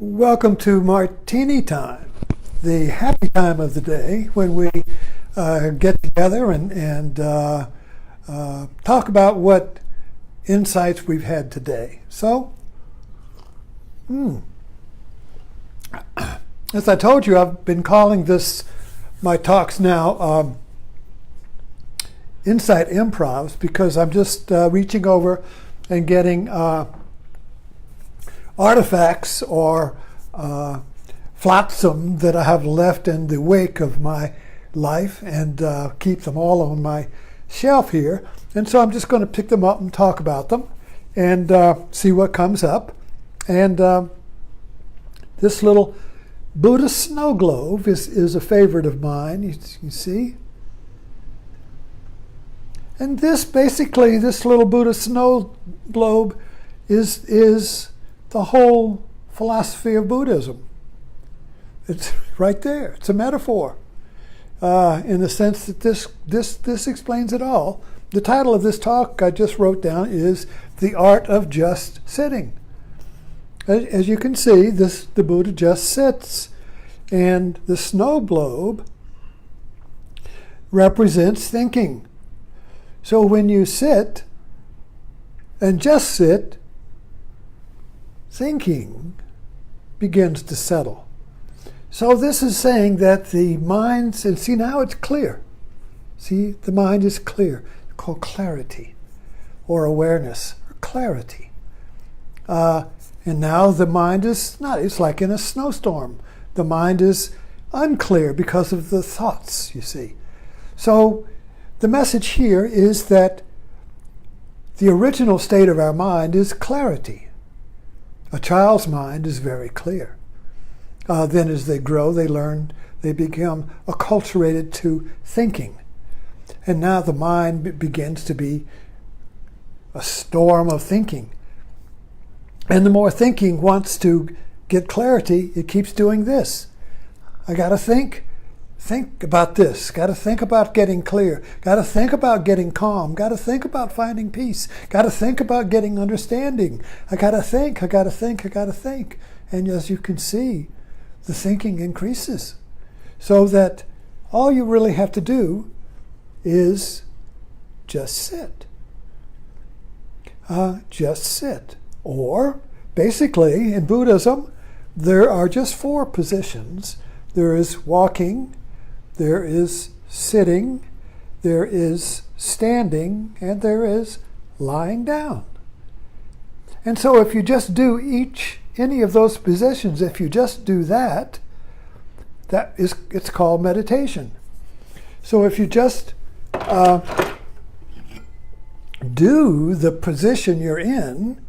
Welcome to Martini Time, the happy time of the day when we get together and talk about what insights we've had today. So, as I told you, I've been calling my talks now Insight Improvs because I'm just reaching over and getting artifacts or flotsam that I have left in the wake of my life and keep them all on my shelf here. And so I'm just going to pick them up and talk about them and see what comes up. And this little Buddha snow globe is a favorite of mine, you see. And this little Buddha snow globe is the whole philosophy of Buddhism. It's right there. It's a metaphor in the sense that this explains it all. The title of this talk I just wrote down is The Art of Just Sitting. As you can see, the Buddha just sits, and the snow globe represents thinking. So when you sit and just sit, thinking begins to settle. So this is saying that the mind's, and see now it's clear. See, the mind is clear. It's called clarity or awareness or clarity. And now the mind is not, it's like in a snowstorm. The mind is unclear because of the thoughts, you see. So the message here is that the original state of our mind is clarity. A child's mind is very clear. Then as they grow, they learn, they become acculturated to thinking. And now the mind begins to be a storm of thinking. And the more thinking wants to get clarity, it keeps doing this. I got to think about this. Got to think about getting clear. Got to think about getting calm. Got to think about finding peace. Got to think about getting understanding. I got to think. And as you can see, the thinking increases. So that all you really have to do is just sit. Just sit. Or, basically, in Buddhism, there are just 4 positions. There is walking, there is sitting, there is standing, and there is lying down. And so if you just do any of those positions, if you just do that, it's called meditation. So if you just do the position you're in,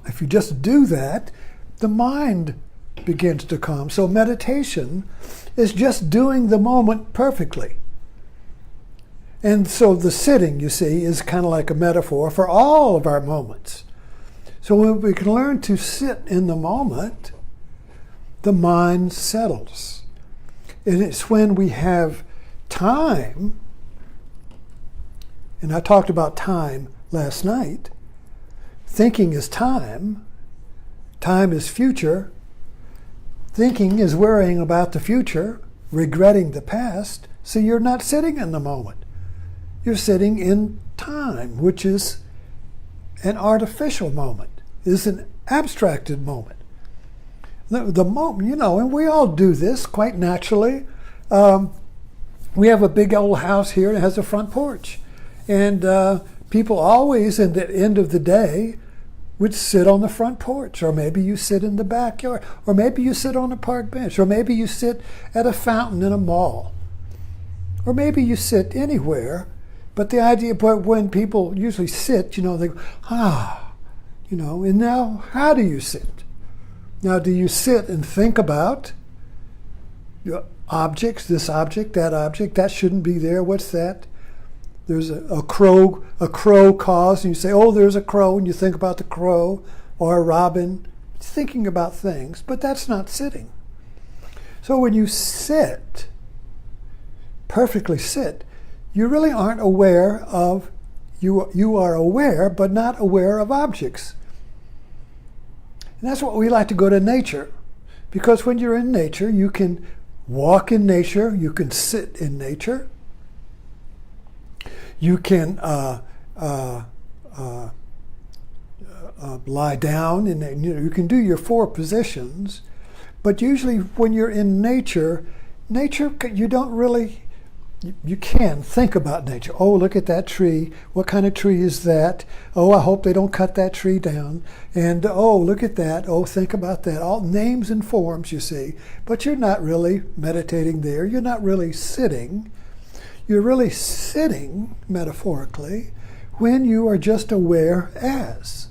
if you just do that, the mind begins to calm. So meditation is just doing the moment perfectly. And so the sitting, you see, is kind of like a metaphor for all of our moments. So when we can learn to sit in the moment, the mind settles. And it's when we have time, and I talked about time last night. Thinking is time. Time is future. Thinking is worrying about the future, regretting the past, so you're not sitting in the moment. You're sitting in time, which is an artificial moment, is an abstracted moment. The moment, and we all do this quite naturally. We have a big old house here that has a front porch. And people always, at the end of the day, would sit on the front porch, or maybe you sit in the backyard, or maybe you sit on a park bench, or maybe you sit at a fountain in a mall, or maybe you sit anywhere. But the idea, but when people usually sit, they go, and now how do you sit? Now, do you sit and think about your objects, this object, that shouldn't be there, what's that? There's a crow calls, and you say, oh, there's a crow, and you think about the crow, or a robin, thinking about things, but that's not sitting. So when you sit, perfectly sit, you really aren't aware of, you are aware, but not aware of objects. And that's what we like to go to nature. Because when you're in nature, you can walk in nature, you can sit in nature, you can lie down, and you can do your 4 positions. But usually when you're in nature, you don't really, you can think about nature. Oh, look at that tree. What kind of tree is that? Oh, I hope they don't cut that tree down. And oh, look at that. Oh, think about that. All names and forms, you see. But you're not really meditating there. You're not really sitting. You're really sitting, metaphorically, when you are just aware as.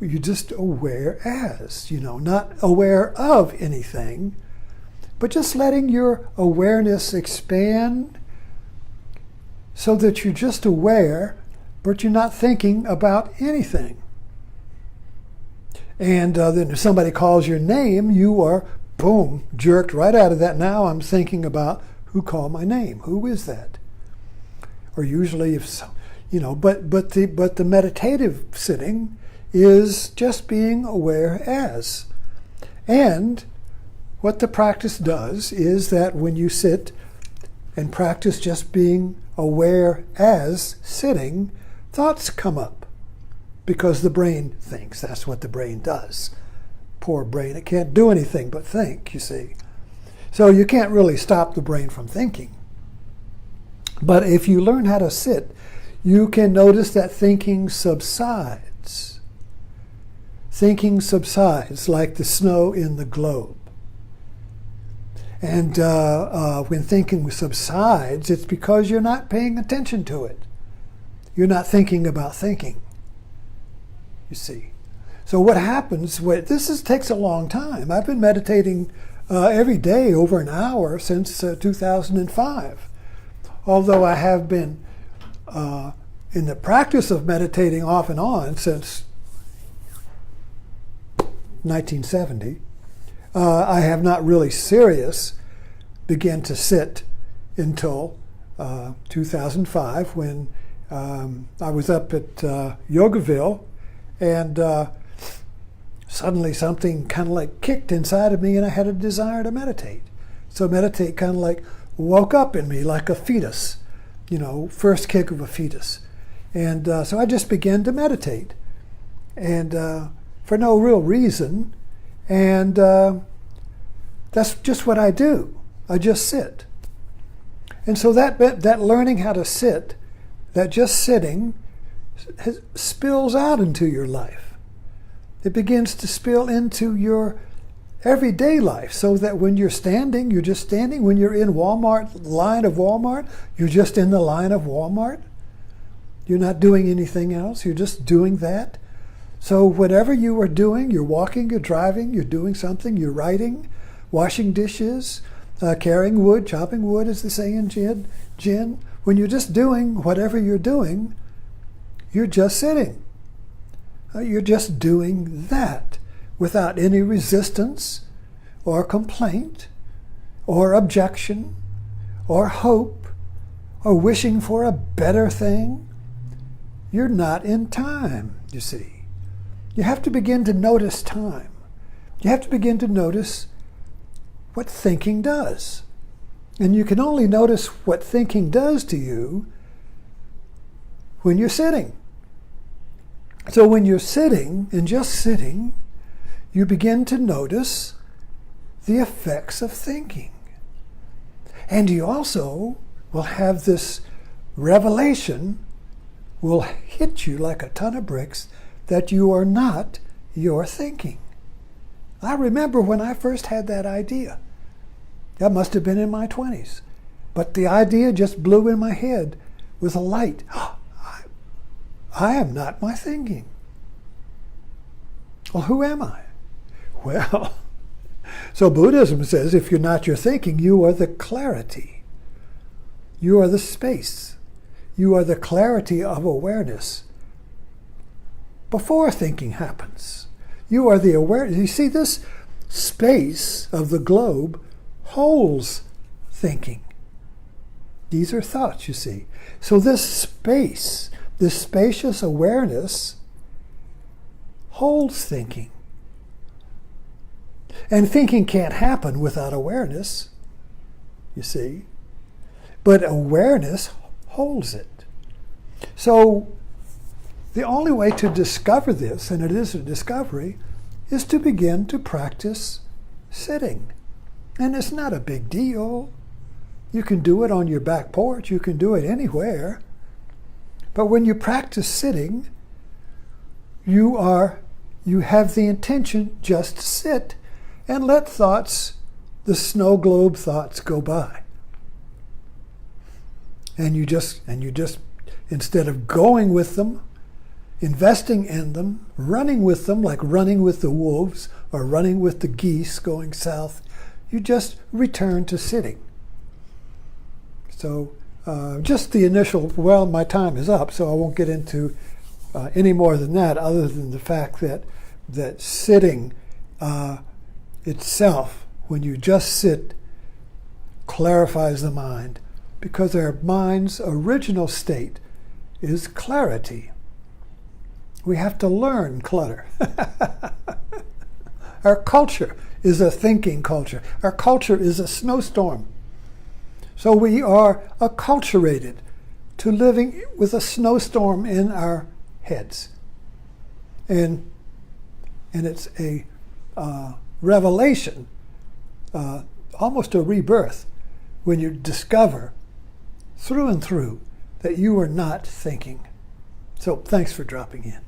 You're just aware as, not aware of anything, but just letting your awareness expand so that you're just aware, but you're not thinking about anything. And then if somebody calls your name, you are, boom, jerked right out of that. Now I'm thinking about who called my name. Who is that? Or usually, if so, but the meditative sitting is just being aware as. And what the practice does is that when you sit and practice just being aware as sitting, thoughts come up because the brain thinks. That's what the brain does. Poor brain, it can't do anything but think, you see. So you can't really stop the brain from thinking. But if you learn how to sit, you can notice that thinking subsides. Thinking subsides like the snow in the globe. And when thinking subsides, it's because you're not paying attention to it. You're not thinking about thinking, you see. So what happens, takes a long time. I've been meditating every day over an hour since 2005. Although I have been in the practice of meditating off and on since 1970, I have not really began to sit until 2005 when I was up at Yogaville, and suddenly something kind of like kicked inside of me and I had a desire to meditate. So meditate kind of like woke up in me like a fetus, first kick of a fetus. And so I just began to meditate, and for no real reason. And that's just what I do. I just sit. And so that learning how to sit, that just sitting, spills out into your life. It begins to spill into your everyday life, so that when you're standing, you're just standing. When you're in line of Walmart, you're just in the line of Walmart. You're not doing anything else. You're just doing that. So whatever you are doing, you're walking, you're driving, you're doing something, you're writing, washing dishes, carrying wood, chopping wood, as they say in Jin. When you're just doing whatever you're doing, you're just sitting. You're just doing that without any resistance or complaint or objection or hope or wishing for a better thing. You're not in time, you see. You have to begin to notice time. You have to begin to notice what thinking does. And you can only notice what thinking does to you when you're sitting. So when you're sitting and just sitting, you begin to notice the effects of thinking. And you also will have this revelation, will hit you like a ton of bricks, that you are not your thinking. I remember when I first had that idea. That must have been in my 20s. But the idea just blew in my head with a light. I am not my thinking. Well, who am I? Well, so Buddhism says if you're not your thinking, you are the clarity. You are the space. You are the clarity of awareness before thinking happens. You are the awareness. You see, this space of the globe holds thinking. These are thoughts, you see. So this space, this spacious awareness holds thinking. And thinking can't happen without awareness, you see. But awareness holds it. So the only way to discover this, and it is a discovery, is to begin to practice sitting. And it's not a big deal. You can do it on your back porch. You can do it anywhere. But when you practice sitting, you have the intention just to sit and let thoughts, the snow globe thoughts, go by. And you just, instead of going with them, investing in them, running with them, like running with the wolves or running with the geese going south, you just return to sitting. So just the initial, well, my time is up, so I won't get into any more than that, other than the fact that sitting itself, when you just sit, clarifies the mind, because our mind's original state is clarity. We have to learn clutter. Our culture is a thinking culture. Our culture is a snowstorm. So we are acculturated to living with a snowstorm in our heads. And it's a revelation, almost a rebirth, when you discover through and through that you are not thinking. So thanks for dropping in.